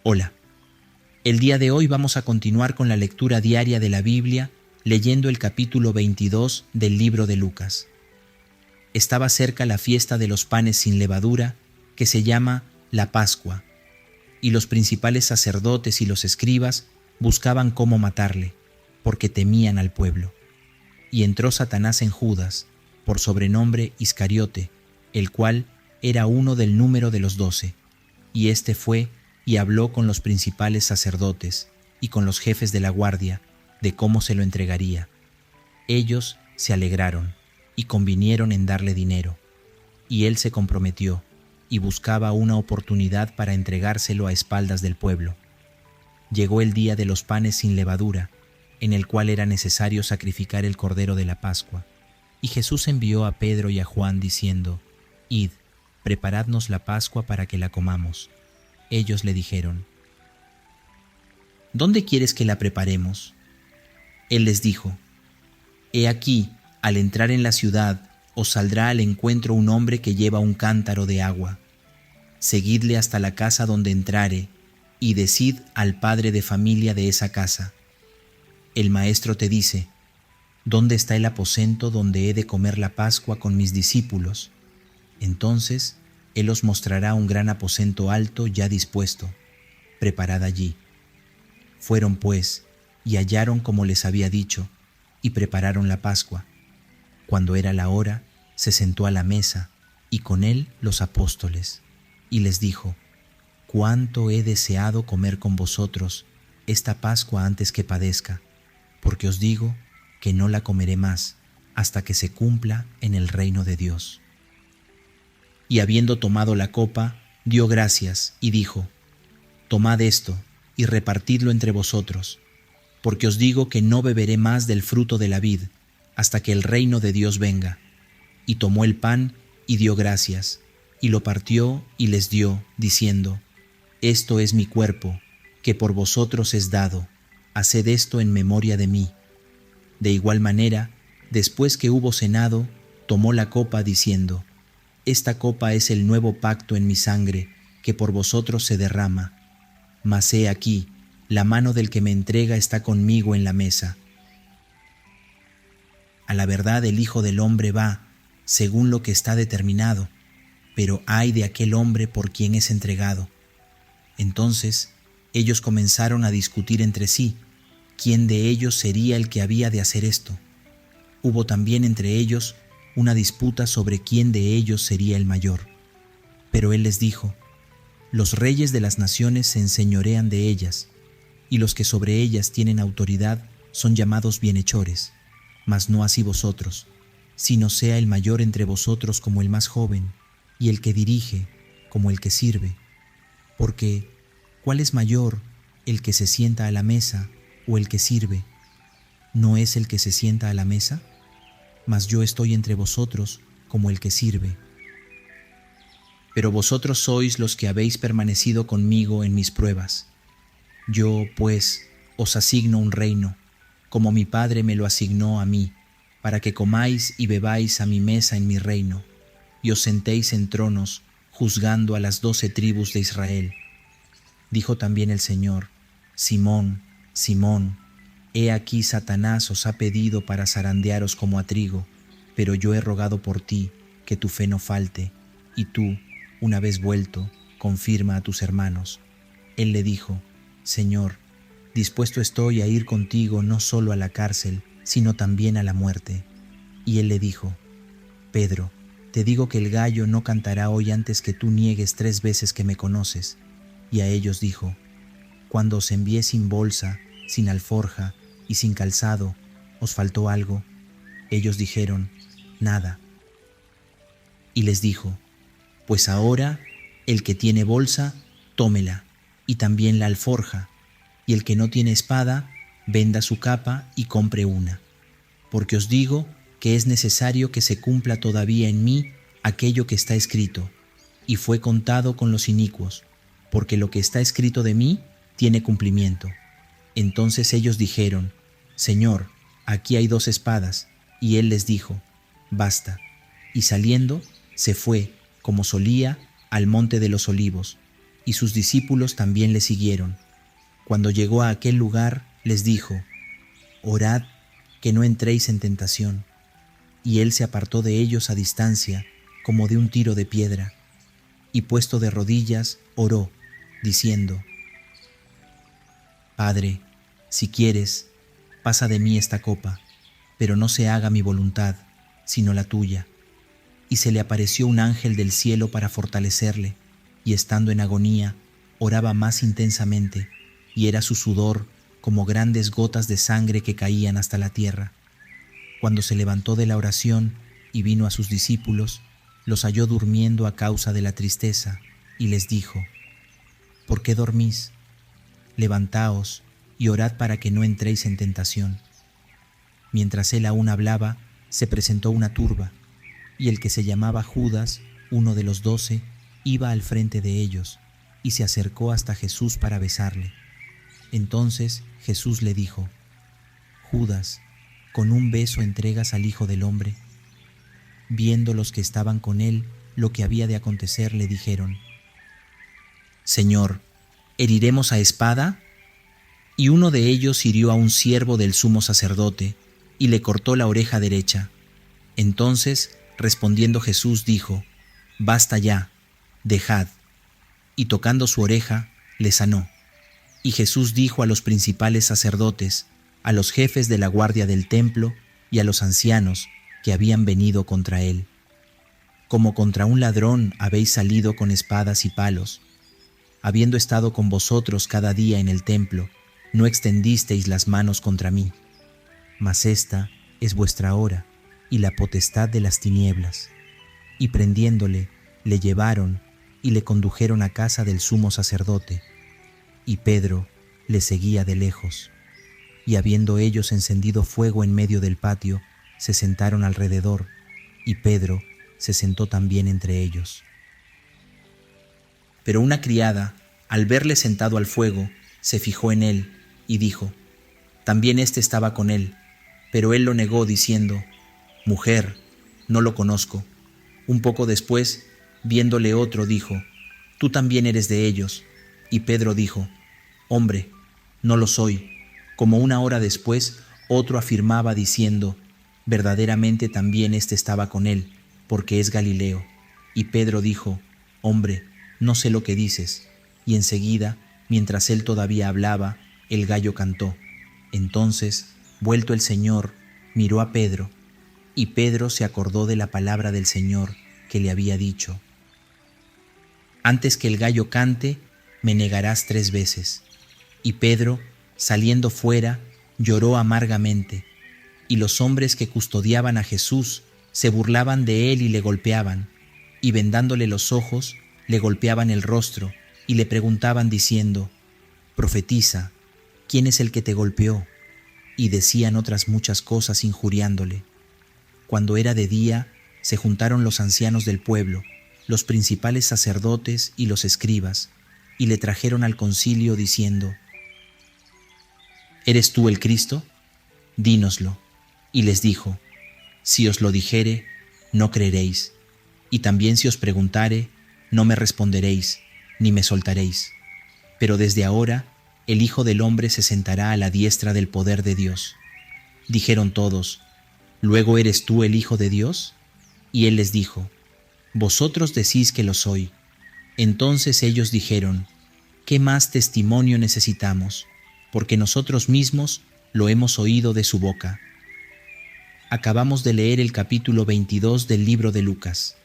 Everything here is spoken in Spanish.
Hola, el día de hoy vamos a continuar con la lectura diaria de la Biblia leyendo el capítulo 22 del libro de Lucas. Estaba cerca la fiesta de los panes sin levadura, que se llama la Pascua, y los principales sacerdotes y los escribas buscaban cómo matarle, porque temían al pueblo. Y entró Satanás en Judas, por sobrenombre Iscariote, el cual era uno del número de los 12, y éste fue y habló con los principales sacerdotes y con los jefes de la guardia de cómo se lo entregaría. Ellos se alegraron y convinieron en darle dinero, y él se comprometió y buscaba una oportunidad para entregárselo a espaldas del pueblo. Llegó el día de los panes sin levadura, en el cual era necesario sacrificar el cordero de la Pascua, y Jesús envió a Pedro y a Juan diciendo: «Id, preparadnos la Pascua para que la comamos». Ellos le dijeron: «¿Dónde quieres que la preparemos?». Él les dijo: «He aquí, al entrar en la ciudad, os saldrá al encuentro un hombre que lleva un cántaro de agua. Seguidle hasta la casa donde entrare, y decid al padre de familia de esa casa: el maestro te dice: ¿dónde está el aposento donde he de comer la Pascua con mis discípulos? Entonces él os mostrará un gran aposento alto ya dispuesto. Preparad allí». Fueron pues, y hallaron como les había dicho, y prepararon la Pascua. Cuando era la hora, se sentó a la mesa, y con él los apóstoles, y les dijo: «Cuánto he deseado comer con vosotros esta Pascua antes que padezca, porque os digo que no la comeré más hasta que se cumpla en el reino de Dios». Y habiendo tomado la copa, dio gracias y dijo: «Tomad esto y repartidlo entre vosotros, porque os digo que no beberé más del fruto de la vid hasta que el reino de Dios venga». Y tomó el pan y dio gracias, y lo partió y les dio, diciendo: «Esto es mi cuerpo, que por vosotros es dado. Haced esto en memoria de mí». De igual manera, después que hubo cenado, tomó la copa diciendo: «Esta copa es el nuevo pacto en mi sangre, que por vosotros se derrama. Mas he aquí, la mano del que me entrega está conmigo en la mesa. A la verdad el Hijo del Hombre va, según lo que está determinado, pero ay de aquel hombre por quien es entregado». Entonces ellos comenzaron a discutir entre sí quién de ellos sería el que había de hacer esto. Hubo también entre ellos una disputa sobre quién de ellos sería el mayor. Pero él les dijo: «Los reyes de las naciones se enseñorean de ellas, y los que sobre ellas tienen autoridad son llamados bienhechores, mas no así vosotros, sino sea el mayor entre vosotros como el más joven, y el que dirige como el que sirve. Porque, ¿cuál es mayor, el que se sienta a la mesa o el que sirve? ¿No es el que se sienta a la mesa? Mas yo estoy entre vosotros como el que sirve. Pero vosotros sois los que habéis permanecido conmigo en mis pruebas. Yo, pues, os asigno un reino, como mi Padre me lo asignó a mí, para que comáis y bebáis a mi mesa en mi reino, y os sentéis en tronos, juzgando a las 12 tribus de Israel. Dijo también el Señor: «Simón, Simón, he aquí Satanás os ha pedido para zarandearos como a trigo, pero yo he rogado por ti, que tu fe no falte, y tú, una vez vuelto, confirma a tus hermanos». Él le dijo: «Señor, dispuesto estoy a ir contigo no solo a la cárcel, sino también a la muerte». Y él le dijo: «Pedro, te digo que el gallo no cantará hoy antes que tú niegues 3 veces que me conoces». Y a ellos dijo: «Cuando os envié sin bolsa, sin alforja y sin calzado, ¿os faltó algo?». Ellos dijeron: «Nada». Y les dijo: «Pues ahora, el que tiene bolsa, tómela, y también la alforja, y el que no tiene espada, venda su capa y compre una. Porque os digo que es necesario que se cumpla todavía en mí aquello que está escrito, y fue contado con los inicuos, porque lo que está escrito de mí tiene cumplimiento». Entonces ellos dijeron: «Señor, aquí hay 2 espadas». Y él les dijo: «Basta». Y saliendo, se fue, como solía, al monte de los Olivos. y sus discípulos también le siguieron. Cuando llegó a aquel lugar, les dijo: «Orad, que no entréis en tentación». Y él se apartó de ellos a distancia, como de un tiro de piedra, y puesto de rodillas, oró, diciendo: «Padre, si quieres, pasa de mí esta copa, pero no se haga mi voluntad, sino la tuya». Y se le apareció un ángel del cielo para fortalecerle, y estando en agonía, oraba más intensamente, y era su sudor como grandes gotas de sangre que caían hasta la tierra. Cuando se levantó de la oración y vino a sus discípulos, los halló durmiendo a causa de la tristeza, y les dijo: «¿Por qué dormís? Levantaos y orad para que no entréis en tentación». Mientras él aún hablaba, se presentó una turba, y el que se llamaba Judas, uno de los 12, iba al frente de ellos, y se acercó hasta Jesús para besarle. Entonces Jesús le dijo: «Judas, ¿con un beso entregas al Hijo del Hombre?». Viendo los que estaban con él lo que había de acontecer, le dijeron: «Señor, ¿heriremos a espada?». Y uno de ellos hirió a un siervo del sumo sacerdote, y le cortó la oreja derecha. Entonces, respondiendo Jesús, dijo: «Basta ya, dejad». Y tocando su oreja, le sanó. Y Jesús dijo a los principales sacerdotes, a los jefes de la guardia del templo y a los ancianos que habían venido contra él: «Como contra un ladrón habéis salido con espadas y palos. Habiendo estado con vosotros cada día en el templo, no extendisteis las manos contra mí. Mas esta es vuestra hora y la potestad de las tinieblas». Y prendiéndole, le llevaron y le condujeron a casa del sumo sacerdote. Y Pedro le seguía de lejos. Y habiendo ellos encendido fuego en medio del patio, se sentaron alrededor, y Pedro se sentó también entre ellos. Pero una criada, al verle sentado al fuego, se fijó en él y dijo: «También éste estaba con él». Pero él lo negó, diciendo: «Mujer, no lo conozco». Un poco después, viéndole otro, dijo: «Tú también eres de ellos». Y Pedro dijo: «Hombre, no lo soy». Como una hora después, otro afirmaba diciendo: «Verdaderamente también éste estaba con él, porque es Galileo». Y Pedro dijo: «Hombre, no sé lo que dices». Y enseguida, mientras él todavía hablaba, el gallo cantó. Entonces, vuelto el Señor, miró a Pedro, y Pedro se acordó de la palabra del Señor que le había dicho: «Antes que el gallo cante, me negarás 3 veces». Y Pedro, saliendo fuera, lloró amargamente, y los hombres que custodiaban a Jesús se burlaban de él y le golpeaban, y vendándole los ojos, le golpeaban el rostro, y le preguntaban diciendo: «Profetiza, ¿quién es el que te golpeó?». Y decían otras muchas cosas injuriándole. Cuando era de día, se juntaron los ancianos del pueblo, los principales sacerdotes y los escribas, y le trajeron al concilio diciendo: «¿Eres tú el Cristo? Dínoslo». Y les dijo: «Si os lo dijere, no creeréis, y también si os preguntare, no me responderéis, ni me soltaréis. Pero desde ahora el Hijo del Hombre se sentará a la diestra del poder de Dios». Dijeron todos: «¿Luego eres tú el Hijo de Dios?». Y él les dijo: «Vosotros decís que lo soy». Entonces ellos dijeron: «¿Qué más testimonio necesitamos? Porque nosotros mismos lo hemos oído de su boca». Acabamos de leer el capítulo 22 del libro de Lucas.